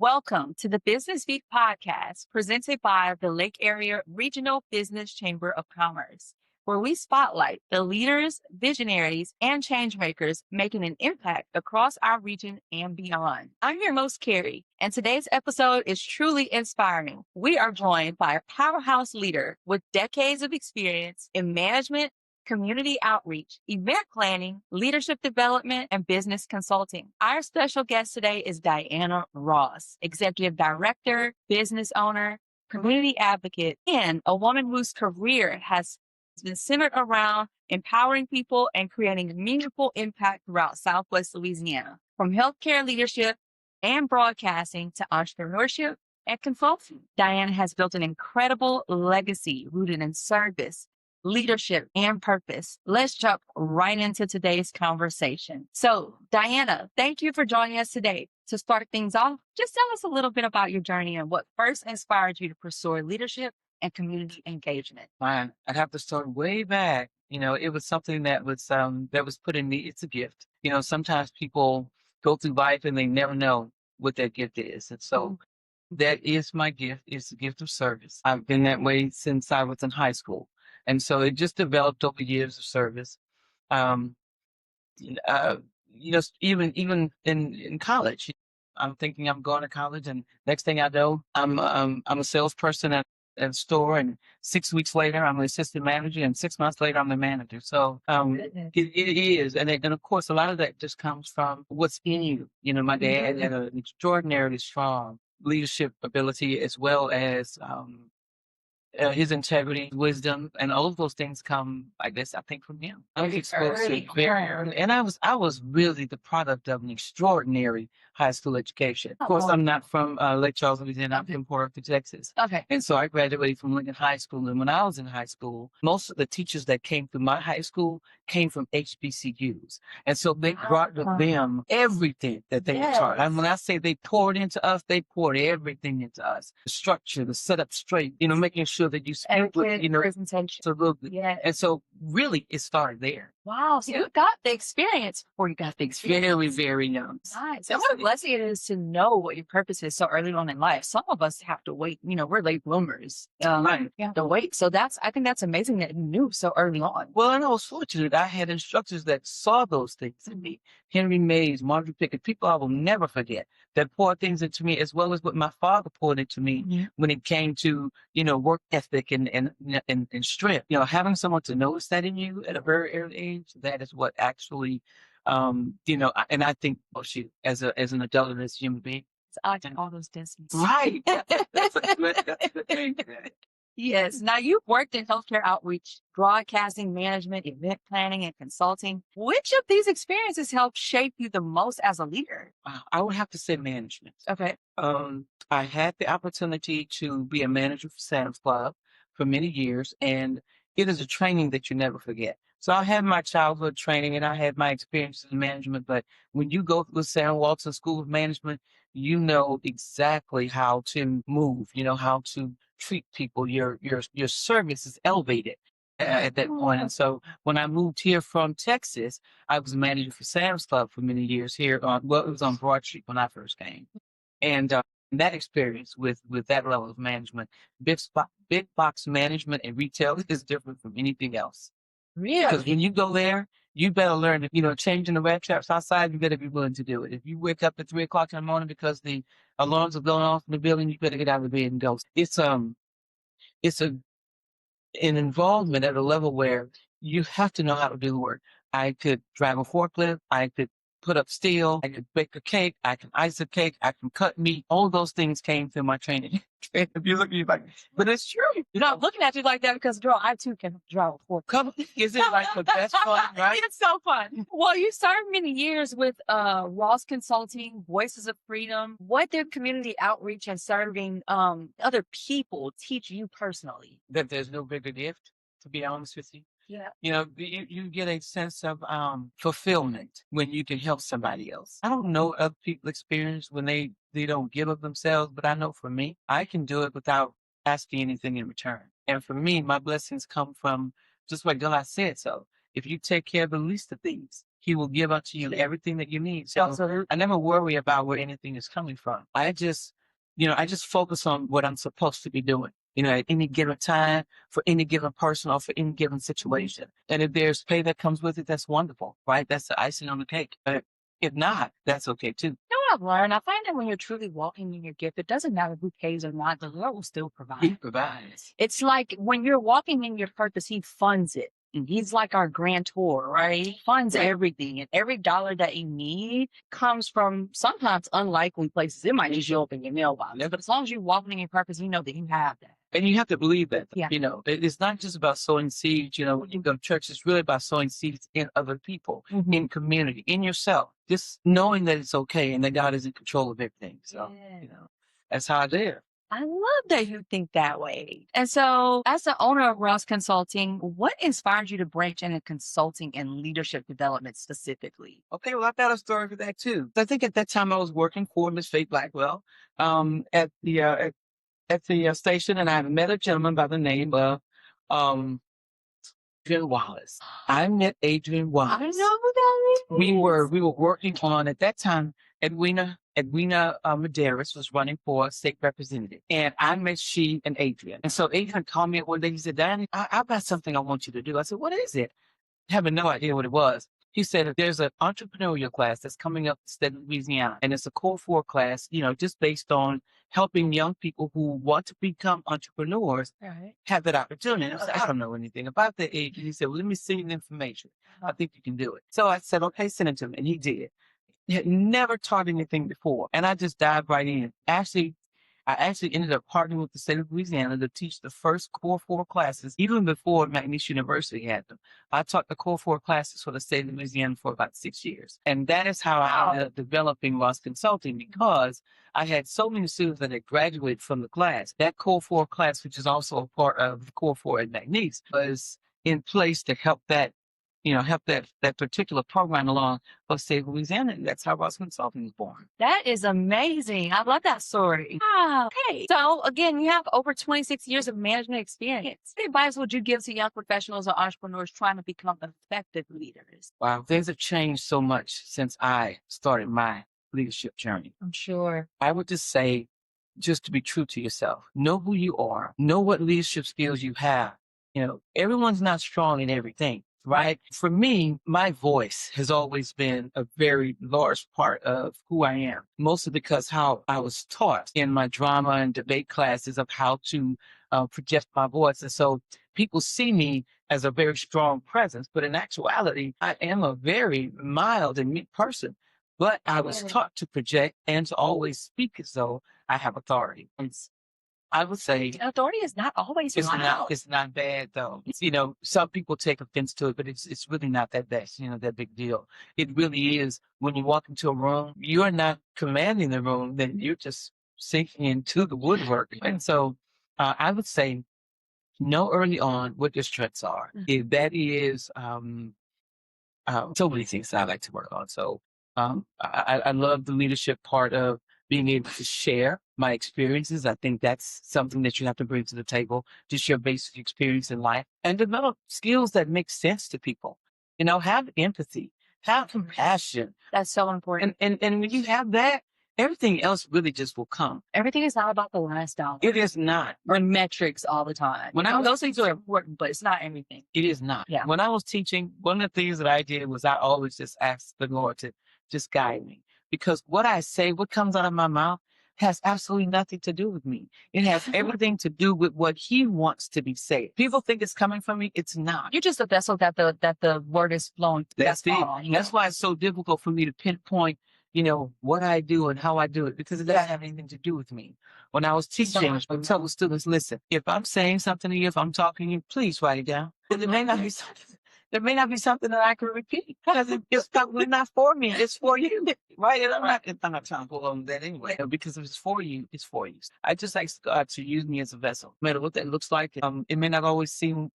Welcome to the Business Week podcast presented by the Lake Area Regional Business Chamber of Commerce, where we spotlight the leaders, visionaries, and change makers making an impact across our region and beyond. I'm your host, Carrie, and today's episode is truly inspiring. We are joined by a powerhouse leader with decades of experience in management, community outreach, event planning, leadership development, and business consulting. Our special guest today is Diana Ross, Executive Director, business owner, community advocate, and a woman whose career has been centered around empowering people and creating a meaningful impact throughout Southwest Louisiana, from healthcare leadership and broadcasting to entrepreneurship and consulting. Diana has built an incredible legacy rooted in service, leadership, and purpose. Let's jump right into today's conversation. So, Diana, thank you for joining us today. To start things off, just tell us a little bit about your journey and what first inspired you to pursue leadership and community engagement. Fine. I'd have to start way back. It was something that was put in me. It's a gift. Sometimes people go through life and they never know what their gift is. And so that is my gift. It's the gift of service. I've been that way since I was in high school. And so it just developed over years of service. Um, uh, even in college, I'm thinking I'm going to college, and next thing I know, I'm a salesperson at a store, and 6 weeks later, I'm an assistant manager, and 6 months later, I'm the manager. So Goodness. it is, and of course, a lot of that just comes from what's in you. My dad had an extraordinarily strong leadership ability, as well as his integrity, wisdom, and all of those things come, I guess, I think from him. I was exposed to it very early, and I was really the product of an extraordinary high school education. Of course, I'm not from Lake Charles, Louisiana. I'm from Port Arthur, Texas. Okay. And so I graduated from Lincoln High School. And when I was in high school, most of the teachers that came through my high school came from HBCUs. And so they brought with them everything that they were taught. And when I say they poured into us, they poured everything into us. The structure, the setup straight, making sure that you speak with, Presentation. absolutely. Yeah. And so really it started there. Wow. So you got the experience before you got the experience. Very, very young. Nice. And what a blessing it is to know what your purpose is so early on in life. Some of us have to wait. We're late bloomers. Right. You have to wait. So I think that's amazing that you knew so early on. Well, and I was fortunate. I had instructors that saw those things in me. Henry Mays, Marjorie Pickett, people I will never forget that poured things into me, as well as what my father poured into me when it came to, work ethic and strength. Having someone to notice that in you at a very early age, that is what actually, and I think, oh shoot, as an adult and as a human being. I can all those distance. Right. That's a good thing. Yes. Now you've worked in healthcare outreach, broadcasting, management, event planning, and consulting. Which of these experiences helped shape you the most as a leader? I would have to say management. Okay. I had the opportunity to be a manager for Sam's Club for many years, and it is a training that you never forget. So I had my childhood training and I had my experiences in management, but when you go through the Sam Walton School of Management, you know exactly how to move, how to treat people. Your service is elevated at that point. And so when I moved here from Texas, I was a manager for Sam's Club for many years here it was on Broad Street when I first came. And that experience with that level of management, big box management and retail is different from anything else. Because Really? when you go there, you better learn that, changing the red traps outside, you better be willing to do it. If you wake up at 3 o'clock in the morning because the alarms are going off in the building, you better get out of the bed and go. It's an involvement at a level where you have to know how to do the work. I could drive a forklift. I could put up steel. I could bake a cake. I can ice a cake. I can cut meat. All of those things came through my training. If you look at me like, but it's true. You're not looking at you like that because, girl, I too can drive a fork. Come, is it like the best fun, right? It's so fun. Well, you served many years with Ross Consulting, Voices of Freedom. What did community outreach and serving other people teach you personally? That there's no bigger gift, to be honest with you. Yeah. You get a sense of fulfillment when you can help somebody else. I don't know other people's experience when they don't give of themselves, but I know for me, I can do it without asking anything in return. And for me, my blessings come from just like God said. So if you take care of the least of these, He will give unto you everything that you need. So Absolutely. I never worry about where anything is coming from. I just focus on what I'm supposed to be doing, at any given time, for any given person, or for any given situation. And if there's pay that comes with it, that's wonderful, right? That's the icing on the cake. But if not, that's okay too. You know what I've learned? I find that when you're truly walking in your gift, it doesn't matter who pays or not, the Lord will still He provide. provides. It's like when you're walking in your purpose, He funds it. He's like our grantor, right? He funds everything, and every dollar that you need comes from sometimes unlikely places. It might just show up in your mailbox, Yep. but as long as you're walking in your purpose, you know that you have that. And you have to believe that. Yeah. It's not just about sowing seeds. When you go to church, it's really about sowing seeds in other people, Mhm. in community, in yourself. Just knowing that it's okay and that God is in control of everything. So, Yeah. that's how I live. I love that you think that way. And so, as the owner of Ross Consulting, what inspired you to branch into consulting and leadership development specifically? Okay, well, I've got a story for that too. I think at that time I was working for Miss Faith Blackwell at the station, and I met a gentleman by the name of um, Adrian Wallace. I met Adrian I Wallace. know who that is. We were working on at that time. Edwina Medeiros was running for state representative, and I met she and Adrian. And so Adrian called me up one day. He said, "Danny, I've got something I want you to do." I said, "What is it?" Having no idea what it was. He said, "There's an entrepreneurial class that's coming up in the state of Louisiana, and it's a core 4 class, just based on helping young people who want to become entrepreneurs Right. have that opportunity." And I said, "I don't know anything about that age." And he said, "Well, let me send you the information. I think you can do it." So I said, "Okay, send it to him." And he did. He had never taught anything before. And I just dived right in. I actually ended up partnering with the state of Louisiana to teach the first Core 4 classes, even before McNeese University had them. I taught the Core 4 classes for the state of Louisiana for about 6 years. And that is how I ended up developing Ross Consulting, because I had so many students that had graduated from the class. That Core 4 class, which is also a part of Core 4 at McNeese, was in place to help that particular program along for the state of Louisiana. And that's how Ross Consulting was born. That is amazing. I love that story. Wow. Okay. So, again, you have over 26 years of management experience. What advice would you give to young professionals or entrepreneurs trying to become effective leaders? Wow, things have changed so much since I started my leadership journey. I'm sure. I would just say, just to be true to yourself, know who you are, know what leadership skills you have. Everyone's not strong in everything, right? For me, my voice has always been a very large part of who I am, mostly because how I was taught in my drama and debate classes of how to project my voice. And so people see me as a very strong presence, but in actuality, I am a very mild and meek person. But I was taught to project and to always speak as though I have authority. I would say Authority is not always loud. it's not bad though. Some people take offense to it, but it's really not that bad, that big deal. It really is. When you walk into a room, you're not commanding the room, then you're just sinking into the woodwork. And so I would say know early on what your strengths are. If that is so many things that I like to work on. So I love the leadership part of being able to share my experiences. I think that's something that you have to bring to the table, just your basic experience in life, and develop skills that make sense to people. Have empathy, have compassion. That's so important. And when you have that, everything else really just will come. Everything is not about the last dollar. It is not. Or metrics all the time. Those things are important, but it's not everything. It is not. Yeah. When I was teaching, one of the things that I did was I always just asked the Lord to just guide me. Because what I say, what comes out of my mouth, has absolutely nothing to do with me. It has everything to do with what He wants to be said. People think it's coming from me. It's not. You're just a vessel that the word is flowing through. That's it. all. That's why it's so difficult for me to pinpoint, what I do and how I do it, because it doesn't have anything to do with me. When I was teaching, I would tell the students, listen, if I'm saying something to you, if I'm talking to you, please write it down. And it may not be something. There may not be something that I can repeat, because it's probably not for me. It's for you, right? And I'm not trying to go on that anyway, because if it's for you, it's for you. I just like God to use me as a vessel. No matter what that looks like, it may not always seem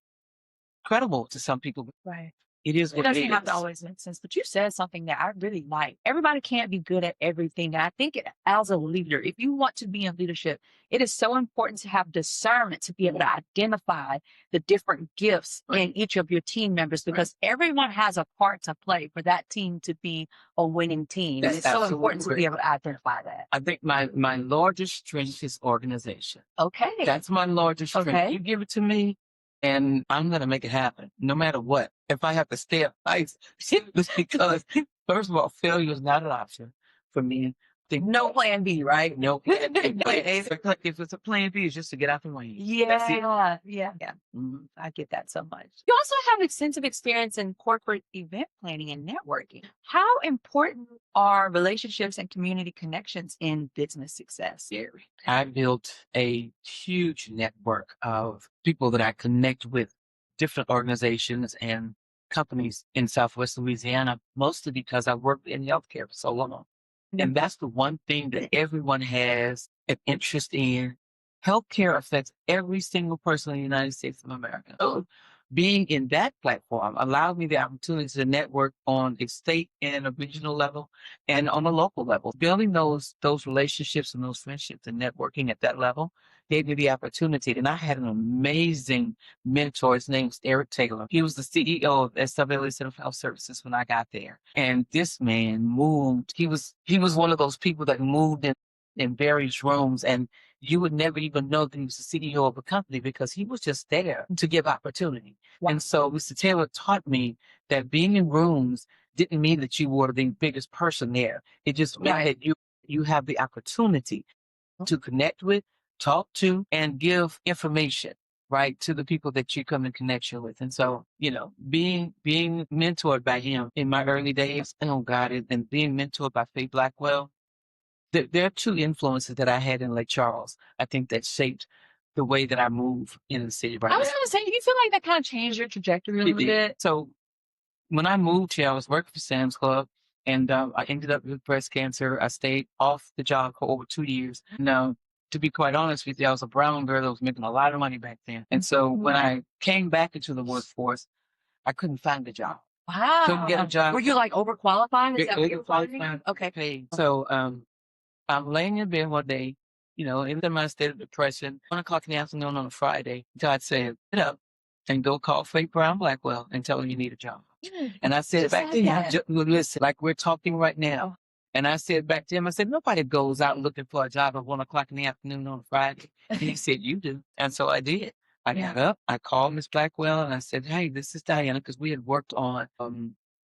credible to some people. Right. It is It what it doesn't have to is. always make sense, but you said something that I really like. Everybody can't be good at everything. And I think as a leader, if you want to be in leadership, it is so important to have discernment to be able to identify the different gifts in each of your team members because everyone has a part to play for that team to be a winning team. And That's it's so important to absolutely be able to identify that. I think my largest strength is organization. Okay. That's my largest strength. Okay. You give it to me, and I'm going to make it happen, no matter what. If I have to stay up nights, it's because, first of all, failure is not an option for me. No plan B, right? No plan B. If it's a plan B, it's just to get out the way. That's it. Yeah. Mhm. I get that so much. You also have extensive experience in corporate event planning and networking. How important are relationships and community connections in business success? Very. I built a huge network of people that I connect with, different organizations and companies in Southwest Louisiana, mostly because I worked in healthcare for so long. And that's the one thing that everyone has an interest in. Healthcare affects every single person in the United States of America. So being in that platform allowed me the opportunity to network on a state and a regional level and on a local level. Building those relationships and those friendships and networking at that level gave me the opportunity. And I had an amazing mentor. His name's Eric Taylor. He was the CEO of SWLA Center for Health Services when I got there. And this man moved. He was one of those people that moved in various rooms, and you would never even know that he was the CEO of a company because he was just there to give opportunity. Wow. And so Mr. Taylor taught me that being in rooms didn't mean that you were the biggest person there. It just meant that you have the opportunity to connect with, talk to, and give information, right, to the people that you come in connection with. And so, being mentored by him in my early days, oh God, and being mentored by Faye Blackwell, there are two influences that I had in Lake Charles, I think, that shaped the way that I move in the city right I was now. going to say, you feel like that kind of changed your trajectory a little bit? So when I moved here, I was working for Sam's Club, and I ended up with breast cancer. I stayed off the job for over 2 years. Now, to be quite honest with you, I was a brown girl that was making a lot of money back then. And so when I came back into the workforce, I couldn't find a job. Wow. Couldn't get a job. Were you like overqualified? Is that what you were finding? Overqualified. Okay. So I'm laying in bed one day, in my state of depression, 1:00 in the afternoon on a Friday. God said, get up and go call Faith Brown Blackwell and tell her you need a job. And I said back to him, listen, like we're talking right now. And I said back to him, I said, nobody goes out looking for a job at 1:00 in the afternoon on a Friday. And he said, you do. And so I did. I got up, I called Miss Blackwell, and I said, hey, this is Diana, because we had worked on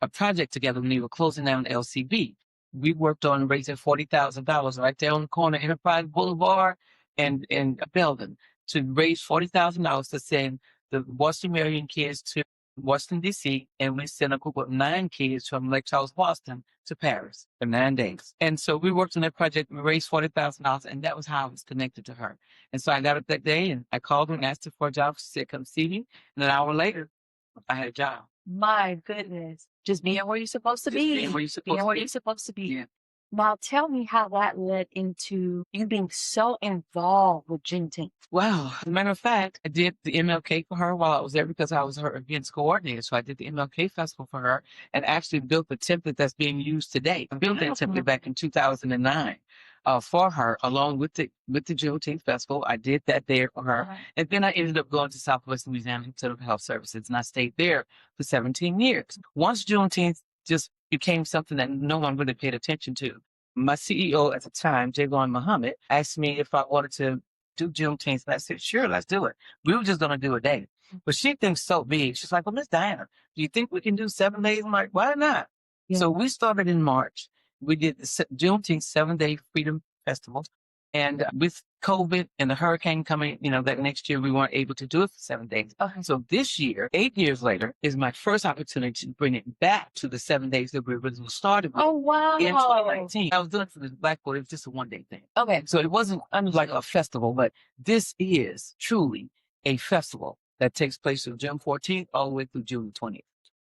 a project together when we were closing down LCB. We worked on raising $40,000 right there on the corner of Enterprise Boulevard and Belden to raise $40,000 to send the Western Marion kids to Washington, D.C., and we sent a group of 9 kids from Lake Charles, Boston to Paris for 9 days. And so we worked on that project, we raised $40,000, and that was how I was connected to her. And so I got up that day, and I called her and asked her for a job. She said, come see me. And an hour later, I had a job. My goodness. Just being where you're supposed to be. Being where you're supposed to be. Yeah. Now tell me how that led into you being so involved with Juneteenth. Wow. As a matter of fact, I did the MLK for her while I was there because I was her events coordinator. So I did the MLK Festival for her and actually built the template that's being used today. I built that template back in 2009 for her, along with the Juneteenth Festival. I did that there for her. And then I ended up going to Southwest Louisiana Center for Health Services, and I stayed there for 17 years. Once Juneteenth just became something that no one really paid attention to, my CEO at the time, Javon Muhammad, asked me if I wanted to do Juneteenth. And I said, sure, let's do it. We were just going to do a day. But she thinks so big. She's like, well, Miss Diana, do you think we can do 7 days? I'm like, why not? Yeah. So we started in March. We did the Juneteenth 7-day Freedom Festival. And with COVID and the hurricane coming, that next year we weren't able to do it for 7 days. Okay. So this year, 8 years later, is my first opportunity to bring it back to the 7 days that we originally started with. Oh, wow. In 2019. I was doing it for the Blackboard. It was just a 1-day thing. Okay. So it wasn't like a festival, but this is truly a festival that takes place from June 14th all the way through June 20th.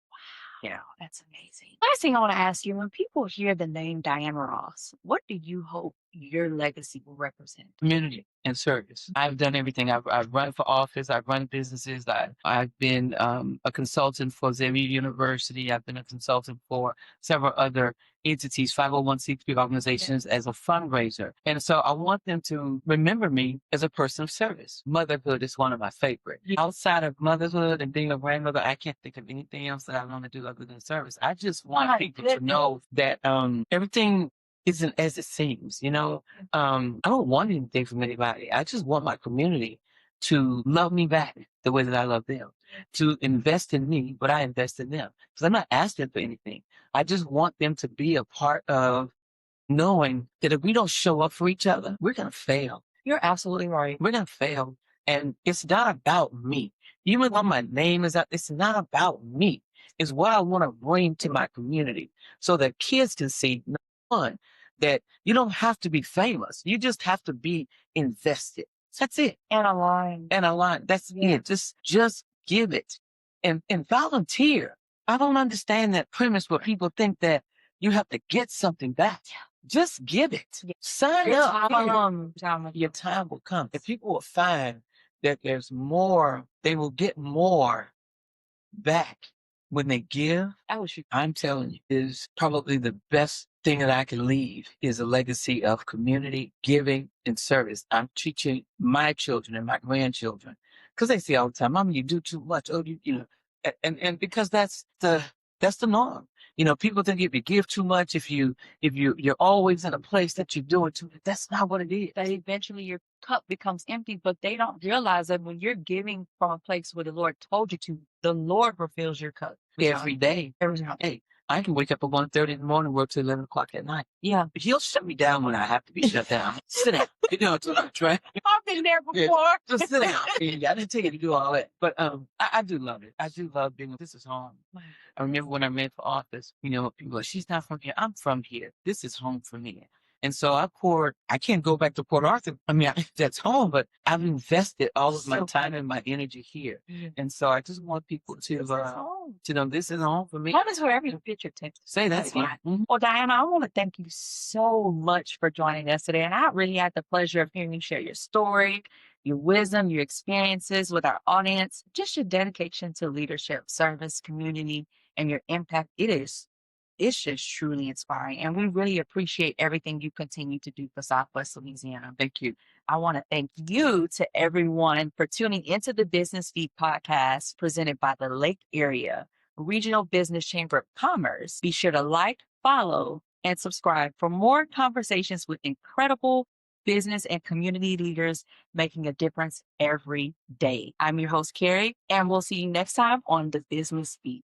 Wow. Yeah. That's amazing. Last thing I want to ask you, when people hear the name Diana Ross, what do you hope your legacy will represent? Community and service. I've done everything. I've run for office. I've run businesses. I've been a consultant for Xavier University. I've been a consultant for several other entities, 501c3 organizations as a fundraiser. And so I want them to remember me as a person of service. Motherhood is one of my favorite. Outside of motherhood and being a grandmother, I can't think of anything else that I want to do other than service. I just want My people to know that everything isn't as it seems, you know. I don't want anything from anybody. I just want my community to love me back the way that I love them, to invest in me, but I invest in them. Because I'm not asking for anything. I just want them to be a part of knowing that if we don't show up for each other, we're going to fail. You're absolutely right. We're going to fail. And it's not about me. Even though my name is out, it's not about me. It's what I want to bring to my community so that kids can see, number one, that you don't have to be famous. You just have to be invested. That's it. And aligned. And aligned. That's it. Just give it. And volunteer. I don't understand that premise where people think that you have to get something back. Just give it. Sign Your up. Your Time will come. If people will find that there's more, they will get more back when they give. I'm telling you, is probably the best thing that I can leave is a legacy of community, giving, and service. I'm teaching my children and my grandchildren because they say all the time, "Mama, you do too much." Oh, you know, and because that's the norm. You know, people think if you give too much, if you're always in a place that you're doing too much, that's not what it is. That eventually your cup becomes empty, but they don't realize that when you're giving from a place where the Lord told you to, the Lord refills your cup Every day. Every time. Hey, I can wake up at 1:30 in the morning, work till 11 o'clock at night. Yeah. He'll shut me down when I have to be shut down. Sit down. You know, too much, right? I've been there Yeah. before. Just sit down. I didn't tell you to do all that. But I do love it. I do love being, this is home. I remember when I ran for office, you know, people are like, she's not from here. I'm from here. This is home for me. And so I can't go back to Port Arthur. I mean, that's home, but I've invested all of my time and my energy here. And so I just want people to know this is home for me. Home is wherever your picture takes. Say that's Right. right. Mhm. Well, Diana, I want to thank you so much for joining us today. And I really had the pleasure of hearing you share your story, your wisdom, your experiences with our audience, just your dedication to leadership, service, community, and your impact. It's just truly inspiring. And we really appreciate everything you continue to do for Southwest Louisiana. Thank you. I want to thank you to everyone for tuning into the Business Feed podcast presented by the Lake Area Regional Business Chamber of Commerce. Be sure to like, follow, and subscribe for more conversations with incredible business and community leaders making a difference every day. I'm your host, Carrie, and we'll see you next time on the Business Feed.